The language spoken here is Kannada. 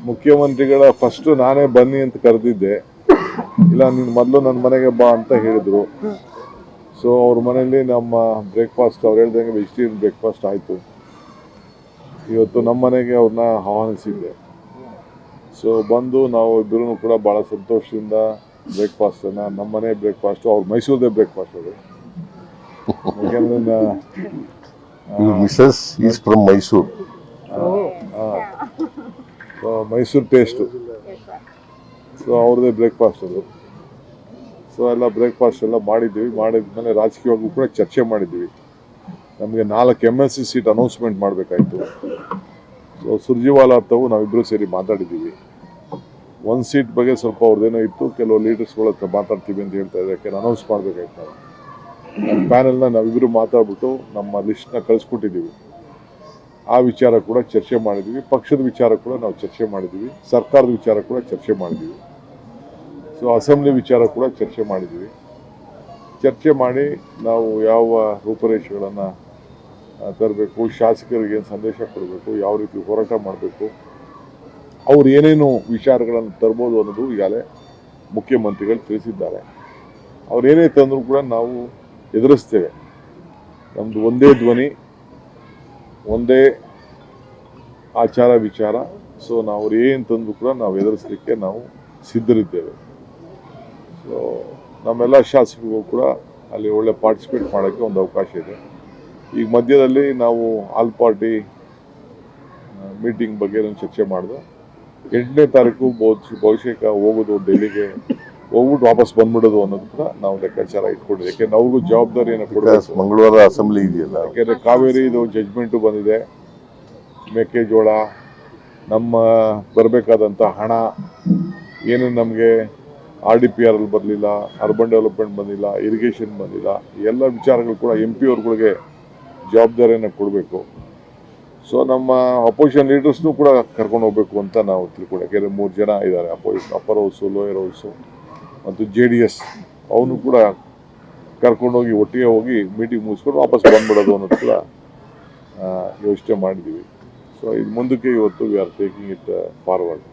ಮುಖ್ಯಮಂತ್ರಿಗಳ ಫಸ್ಟು ನಾನೇ ಬನ್ನಿ ಅಂತ ಕರೆದಿದ್ದೆ. ಇಲ್ಲ ನೀನು ಮೊದಲು ನನ್ನ ಮನೆಗೆ ಬಾ ಅಂತ ಹೇಳಿದರು. ಸೊ ಅವ್ರ ಮನೆಯಲ್ಲಿ ನಮ್ಮ ಬ್ರೇಕ್ಫಾಸ್ಟ್ ಅವ್ರು ಹೇಳ್ದಂಗೆ ವೆಜಿಟೇರಿಯನ್ ಬ್ರೇಕ್ಫಾಸ್ಟ್ ಆಯಿತು. ಇವತ್ತು ನಮ್ಮ ಮನೆಗೆ ಅವ್ರನ್ನ ಆಹ್ವಾನಿಸಿದ್ದೆ. ಸೊ ಬಂದು ನಾವು ಇಬ್ಬರೂ ಕೂಡ ಭಾಳ ಸಂತೋಷದಿಂದ ಬ್ರೇಕ್ಫಾಸ್ಟನ್ನು, ನಮ್ಮ ಮನೆ ಬ್ರೇಕ್ಫಾಸ್ಟು, ಅವ್ರು ಮೈಸೂರದೇ ಬ್ರೇಕ್ಫಾಸ್ಟ್ ಅದು. ಯಾಕೆಂದ್ರೆ Mrs is from Mysuru. Mysuru taste. So ಅವ್ರದ್ದೇ ಬ್ರೇಕ್ಫಾಸ್ಟ್ ಅದು. ಸೊ ಎಲ್ಲ ಬ್ರೇಕ್ಫಾಸ್ಟ್ ಎಲ್ಲ ಮಾಡಿದ್ದೀವಿ. ಮಾಡಿದ್ಮೇಲೆ ರಾಜಕೀಯವಾಗೂ ಕೂಡ ಚರ್ಚೆ ಮಾಡಿದ್ದೀವಿ. ನಮಗೆ 4 MLC ಸೀಟ್ ಅನೌನ್ಸ್ಮೆಂಟ್ ಮಾಡಬೇಕಾಯಿತು. ಸೊ ಸುರ್ಜಿವಾಲ ಅಂತವು ನಾವಿಬ್ಬರು ಸೇರಿ ಮಾತಾಡಿದ್ದೀವಿ. 1 ಸೀಟ್ ಬಗ್ಗೆ ಸ್ವಲ್ಪ ಅವ್ರದ್ದೇನೋ ಇತ್ತು, ಕೆಲವು ಲೀಡರ್ಸ್ಗಳ ಹತ್ರ ಮಾತಾಡ್ತೀವಿ ಅಂತ ಹೇಳ್ತಾ ಇದ್ದಾರೆ. ಯಾಕೆಂದ್ರೆ ಅನೌನ್ಸ್ ಮಾಡಬೇಕಾಯ್ತು. ನಾವು ನಮ್ಮ ಪ್ಯಾನೆಲ್ನ ನಾವಿಬ್ಬರು ಮಾತಾಡ್ಬಿಟ್ಟು ನಮ್ಮ ಲಿಸ್ಟ್ನ ಕಳಿಸ್ಕೊಟ್ಟಿದ್ದೀವಿ. ಆ ವಿಚಾರ ಕೂಡ ಚರ್ಚೆ ಮಾಡಿದ್ದೀವಿ. ಪಕ್ಷದ ವಿಚಾರ ಕೂಡ ನಾವು ಚರ್ಚೆ ಮಾಡಿದ್ದೀವಿ. ಸರ್ಕಾರದ ವಿಚಾರ ಕೂಡ ಚರ್ಚೆ ಮಾಡಿದ್ದೀವಿ. ಸೊ ಅಸೆಂಬ್ಲಿ ವಿಚಾರ ಕೂಡ ಚರ್ಚೆ ಮಾಡಿದ್ದೀವಿ. ಚರ್ಚೆ ಮಾಡಿ ನಾವು ಯಾವ ರೂಪರೇಷೆಗಳನ್ನು ತರಬೇಕು, ಶಾಸಕರಿಗೆ ಏನು ಸಂದೇಶ ಕೊಡಬೇಕು, ಯಾವ ರೀತಿ ಹೋರಾಟ ಮಾಡಬೇಕು, ಅವ್ರು ಏನೇನು ವಿಚಾರಗಳನ್ನು ತರ್ಬೋದು ಅನ್ನೋದು ಈಗಾಗಲೇ ಮುಖ್ಯಮಂತ್ರಿಗಳು ತಿಳಿಸಿದ್ದಾರೆ. ಅವ್ರು ಏನೇ ತಂದರೂ ಕೂಡ ನಾವು ಎದುರಿಸ್ತೇವೆ. ನಮ್ಮದು ಒಂದೇ ಧ್ವನಿ, ಒಂದೇ ಆಚಾರ ವಿಚಾರ. ಸೊ ನಾವು ಅವ್ರು ಏನು ತಂದರೂ ಕೂಡ ನಾವು ಎದುರಿಸಲಿಕ್ಕೆ ನಾವು ಸಿದ್ಧರಿದ್ದೇವೆ. ಸೊ ನಮ್ಮೆಲ್ಲ ಶಾಸಕರಿಗೂ ಕೂಡ ಅಲ್ಲಿ ಒಳ್ಳೆ ಪಾರ್ಟಿಸಿಪೇಟ್ ಮಾಡೋಕ್ಕೆ ಒಂದು ಅವಕಾಶ ಇದೆ. ಈಗ ಮಧ್ಯದಲ್ಲಿ ನಾವು ಆಲ್ ಪಾರ್ಟಿ ಮೀಟಿಂಗ್ ಬಗ್ಗೆ ಚರ್ಚೆ ಮಾಡಿದೆ. 8ನೇ ತಾರೀಕು ಬಹುಶಃ ಹೋಗೋದು ಡೆಲ್ಲಿಗೆ, ಹೋಗ್ಬಿಟ್ಟು ವಾಪಸ್ ಬಂದ್ಬಿಡೋದು ಅನ್ನೋದು ಕೂಡ ನಾವು ಲೆಕ್ಕಾಚಾರ ಇಟ್ಕೊಂಡಿದ್ದೀವಿ. ಯಾಕೆಂದ್ರೆ ಅವ್ರಿಗೂ ಜವಾಬ್ದಾರಿಯನ್ನು ಕೊಡಬೇಕು. ಮಂಗಳವಾರ ಅಸೆಂಬ್ಲಿ ಇದೆಯಲ್ಲ. ಯಾಕೆಂದರೆ ಕಾವೇರಿ ಇದು ಜಜ್ಮೆಂಟು ಬಂದಿದೆ. ಮೆಕ್ಕೆಜೋಳ, ನಮ್ಮ ಬರಬೇಕಾದಂಥ ಹಣ ಏನೇನು ನಮಗೆ RDPR ಅಲ್ಲಿ ಬರಲಿಲ್ಲ, ಅರ್ಬನ್ ಡೆವಲಪ್ಮೆಂಟ್ ಬಂದಿಲ್ಲ, ಇರಿಗೇಷನ್ ಬಂದಿಲ್ಲ, ಎಲ್ಲ ವಿಚಾರಗಳು ಕೂಡ MP ಅವ್ರುಗಳಿಗೆ ಜವಾಬ್ದಾರಿಯನ್ನು ಕೊಡಬೇಕು. ಸೊ ನಮ್ಮ ಅಪೋಸಿಷನ್ ಲೀಡರ್ಸ್ನೂ ಕೂಡ ಕರ್ಕೊಂಡು ಹೋಗ್ಬೇಕು ಅಂತ ನಾವು ತಿಳ್ಕೊಂಡು. ಯಾಕೆಂದರೆ 3 ಜನ ಇದ್ದಾರೆ opposition, upper house, lower house ಮತ್ತು JDS. ಅವನು ಕೂಡ ಕರ್ಕೊಂಡೋಗಿ ಒಟ್ಟಿಗೆ ಹೋಗಿ ಮೀಟಿಂಗ್ ಮುಗಿಸ್ಕೊಂಡು ವಾಪಸ್ ಬಂದ್ಬಿಡೋದು ಅನ್ನೋದು ಕೂಡ ಯೋಚನೆ ಮಾಡಿದ್ದೀವಿ. ಸೊ ಇದು ಮುಂದಕ್ಕೆ ಇವತ್ತು we are taking it forward.